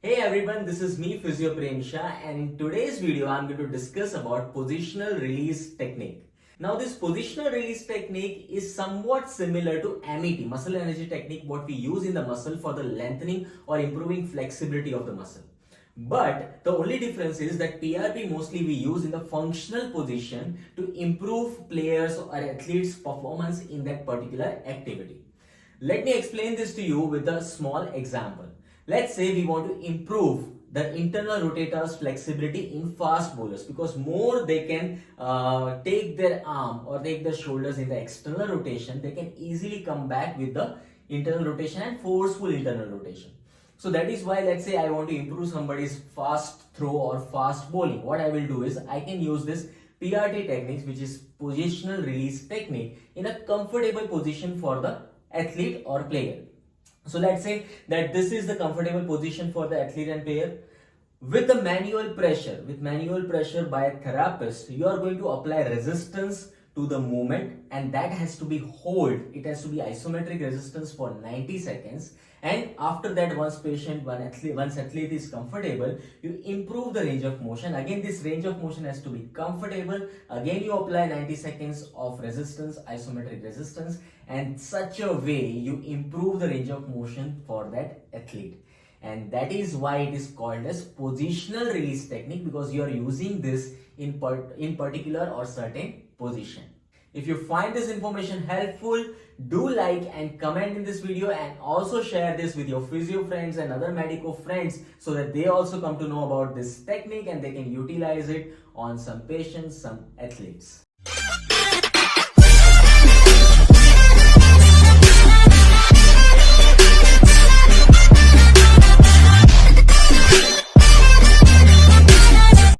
Hey everyone, this is me physiotherapist, and in today's video I'm going to discuss about positional release technique. Now this positional release technique is somewhat similar to MET, muscle energy technique, what we use in the muscle for the lengthening or improving flexibility of the muscle. But the only difference is that PRP mostly we use in the functional position to improve players or athletes' performance in that particular activity. Let me explain this to you with a small example. Let's say we want to improve the internal rotators flexibility in fast bowlers, because more they can take their arm or take their shoulders in the external rotation, they can easily come back with the internal rotation and forceful internal rotation. So that is why, let's say I want to improve somebody's fast throw or fast bowling. What I will do is I can use this PRT techniques, which is positional release technique, in a comfortable position for the athlete or player. So let's say that this is the comfortable position for the athlete and player. With the manual pressure by a therapist, you are going to apply resistance to the movement, and that has to be it has to be isometric resistance for 90 seconds. And after that, once athlete is comfortable, you improve the range of motion. Again, this range of motion has to be comfortable. Again, you apply 90 seconds of resistance, isometric resistance, and such a way you improve the range of motion for that athlete. And that is why it is called as positional release technique, because you are using this in particular or certain position. If you find this information helpful, do like and comment in this video, and also share this with your physio friends and other medico friends so that they also come to know about this technique and they can utilize it on some patients, some athletes.